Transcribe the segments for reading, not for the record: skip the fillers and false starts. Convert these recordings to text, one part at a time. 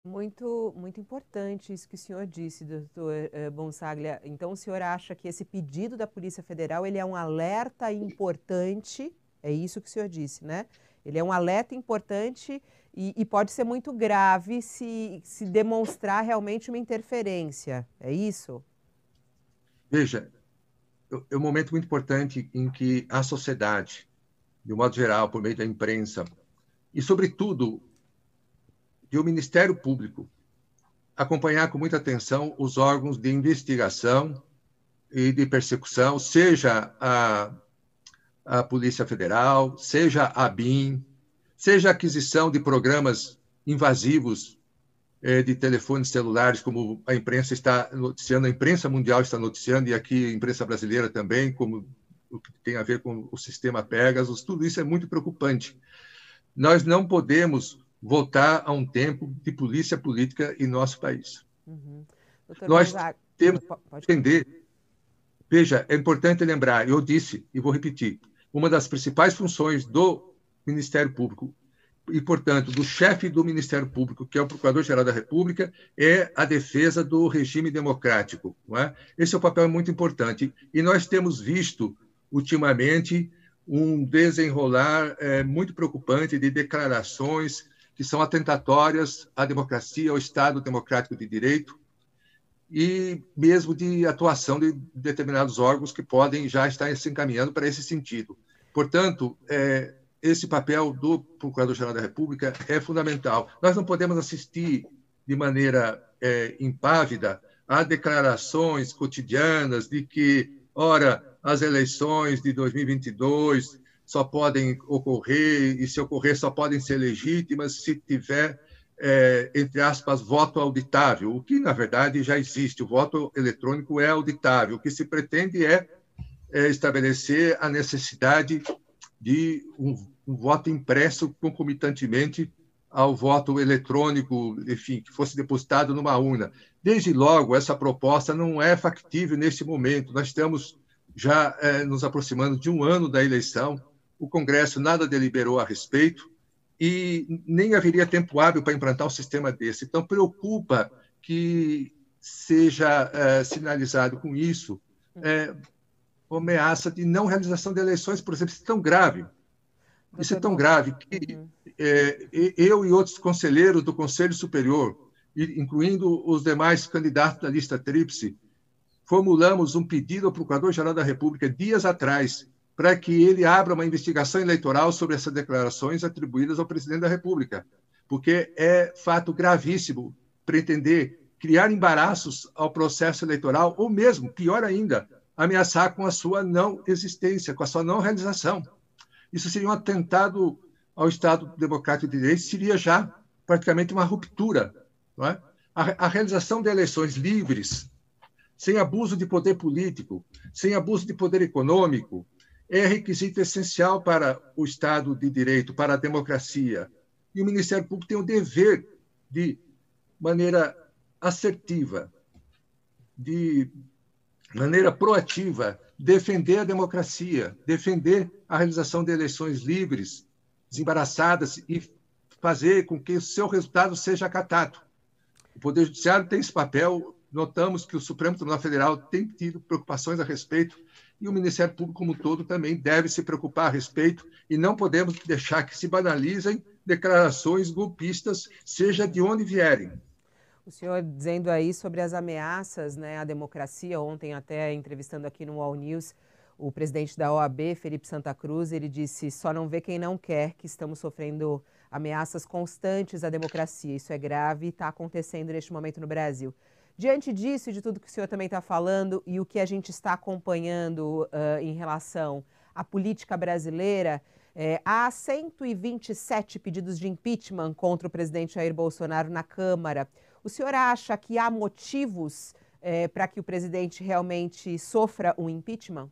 Muito, muito importante isso que o senhor disse, doutor Bonsaglia. Então, o senhor acha que esse pedido da Polícia Federal ele é um alerta importante? É isso que o senhor disse, né? Ele é um alerta importante e pode ser muito grave se demonstrar realmente uma interferência. É isso? Veja, é um momento muito importante em que a sociedade, de um modo geral, por meio da imprensa, e, sobretudo, de o Ministério Público, acompanhar com muita atenção os órgãos de investigação e de persecução, seja a Polícia Federal, seja a BIM, seja a aquisição de programas invasivos de telefones celulares, como a imprensa está noticiando, a imprensa mundial está noticiando, e aqui a imprensa brasileira também, como o que tem a ver com o sistema Pegasus, tudo isso é muito preocupante. Nós não podemos voltar a um tempo de polícia política em nosso país. Uhum. Doutor Nós Gonzaga, temos pode que entender, veja, é importante lembrar, eu disse e vou repetir, uma das principais funções do Ministério Público e, portanto, do chefe do Ministério Público, que é o Procurador-Geral da República, é a defesa do regime democrático. Não é? Esse é um papel muito importante. E nós temos visto, ultimamente, um desenrolar muito preocupante de declarações que são atentatórias à democracia, ao Estado democrático de direito, e mesmo de atuação de determinados órgãos que podem já estar se encaminhando para esse sentido. Portanto, esse papel do Procurador-Geral da República é fundamental. Nós não podemos assistir de maneira impávida a declarações cotidianas de que, ora, as eleições de 2022 só podem ocorrer, e se ocorrer só podem ser legítimas se tiver entre aspas, voto auditável, o que, na verdade, já existe. O voto eletrônico é auditável. O que se pretende é estabelecer a necessidade de um voto impresso concomitantemente ao voto eletrônico, enfim, que fosse depositado numa urna. Desde logo, essa proposta não é factível neste momento. Nós estamos já nos aproximando de um ano da eleição, o Congresso nada deliberou a respeito, e nem haveria tempo hábil para implantar um sistema desse. Então, preocupa que seja sinalizado com isso uma ameaça de não realização de eleições, por exemplo. Isso é tão grave. Isso é doutor tão Gon... grave que Uhum. eu e outros conselheiros do Conselho Superior, incluindo os demais candidatos da lista tríplice, formulamos um pedido ao Procurador-Geral da República dias atrás para que ele abra uma investigação eleitoral sobre essas declarações atribuídas ao presidente da República, porque é fato gravíssimo pretender criar embaraços ao processo eleitoral ou mesmo, pior ainda, ameaçar com a sua não existência, com a sua não realização. Isso seria um atentado ao Estado Democrático de Direito, seria já praticamente uma ruptura. Não é? A realização de eleições livres, sem abuso de poder político, sem abuso de poder econômico, é requisito essencial para o Estado de Direito, para a democracia. E o Ministério Público tem o dever de maneira assertiva, de maneira proativa, defender a democracia, defender a realização de eleições livres, desembaraçadas e fazer com que o seu resultado seja acatado. O Poder Judiciário tem esse papel. Notamos que o Supremo Tribunal Federal tem tido preocupações a respeito, e o Ministério Público como um todo também deve se preocupar a respeito, e não podemos deixar que se banalizem declarações golpistas, seja de onde vierem. O senhor dizendo aí sobre as ameaças, né, à democracia, ontem até entrevistando aqui no All News, o presidente da OAB, Felipe Santa Cruz, ele disse: só não vê quem não quer, que estamos sofrendo ameaças constantes à democracia. Isso é grave e está acontecendo neste momento no Brasil. Diante disso e de tudo que o senhor também está falando e o que a gente está acompanhando em relação à política brasileira, há 127 pedidos de impeachment contra o presidente Jair Bolsonaro na Câmara. O senhor acha que há motivos para que o presidente realmente sofra um impeachment?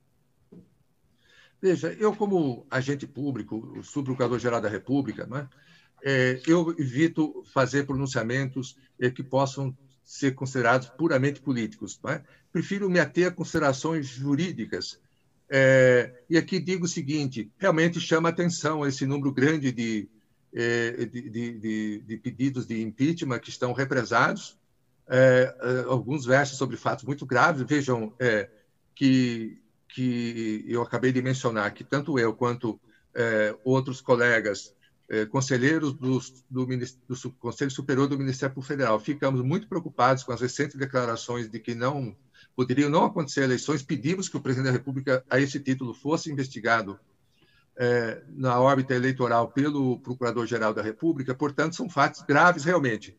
Veja, eu como agente público, o subprocurador-geral da República, né, eu evito fazer pronunciamentos que possam ser considerados puramente políticos. Não é? Prefiro me ater a considerações jurídicas. E aqui digo o seguinte: realmente chama atenção esse número grande de de pedidos de impeachment que estão represados, alguns versos sobre fatos muito graves. Vejam que eu acabei de mencionar que tanto eu quanto outros colegas conselheiros do Conselho Superior do Ministério Público Federal ficamos muito preocupados com as recentes declarações de que poderiam não acontecer eleições. Pedimos que o presidente da República, a esse título, fosse investigado na órbita eleitoral pelo Procurador-Geral da República. Portanto, são fatos graves realmente.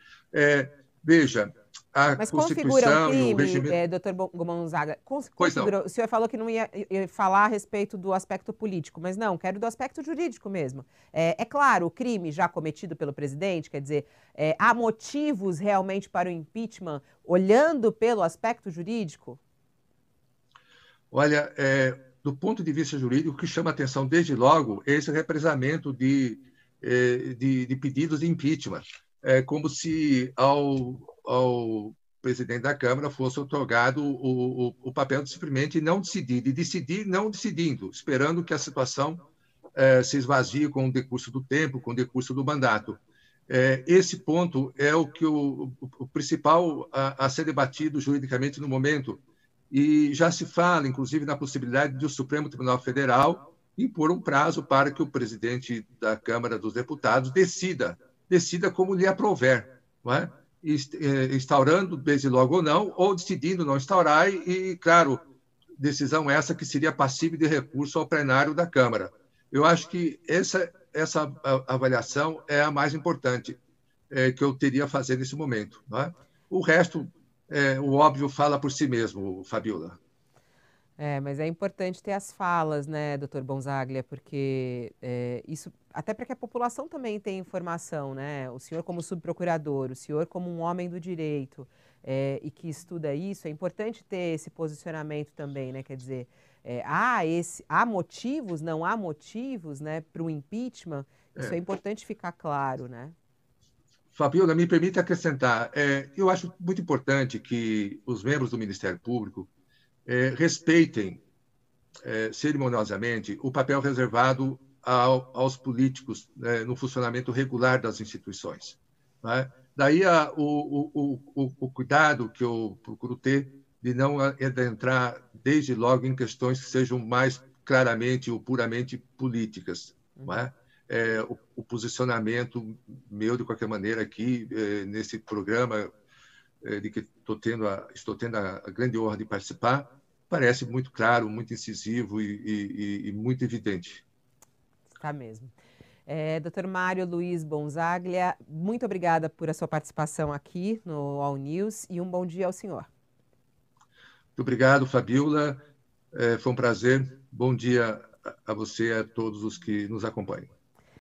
Veja, a Mas configura um Constituição e o crime, regimento... doutor Gonzaga, Pois não. o senhor falou que não ia falar a respeito do aspecto político, mas não, quero do aspecto jurídico mesmo. É claro, o crime já cometido pelo presidente, quer dizer, há motivos realmente para o impeachment, olhando pelo aspecto jurídico? Olha, do ponto de vista jurídico, o que chama atenção desde logo é esse represamento de pedidos de impeachment. É como se ao presidente da Câmara fosse otorgado o papel de simplesmente não decidir, de decidir não decidindo, esperando que a situação se esvazie com o decurso do tempo, com o decurso do mandato. Esse ponto é o principal a ser debatido juridicamente no momento. E já se fala, inclusive, na possibilidade de o Supremo Tribunal Federal impor um prazo para que o presidente da Câmara dos Deputados decida como lhe aprouver, não é? Instaurando desde logo ou não, ou decidindo não instaurar, e, claro, decisão essa que seria passível de recurso ao plenário da Câmara. Eu acho que essa avaliação é a mais importante que eu teria a fazer nesse momento, não é? O resto, o óbvio fala por si mesmo, Fabiola. Mas é importante ter as falas, né, doutor Bonzaglia, porque isso, até para que a população também tenha informação, né? O senhor como subprocurador, o senhor como um homem do direito e que estuda isso, é importante ter esse posicionamento também, né? Quer dizer, há motivos, não há motivos, né, para o impeachment, isso é importante ficar claro, né? Fabiola, me permite acrescentar, eu acho muito importante que os membros do Ministério Público respeitem cerimoniosamente o papel reservado aos políticos no funcionamento regular das instituições. Né? Daí o cuidado que eu procuro ter de não adentrar desde logo em questões que sejam mais claramente ou puramente políticas. Né? O posicionamento meu, de qualquer maneira, aqui nesse programa de que estou tendo a grande honra de participar, parece muito claro, muito incisivo e muito evidente. Está mesmo. Dr. Mário Luiz Bonzaglia, muito obrigada por a sua participação aqui no All News e um bom dia ao senhor. Muito obrigado, Fabiola. Foi um prazer. Bom dia a você e a todos os que nos acompanham.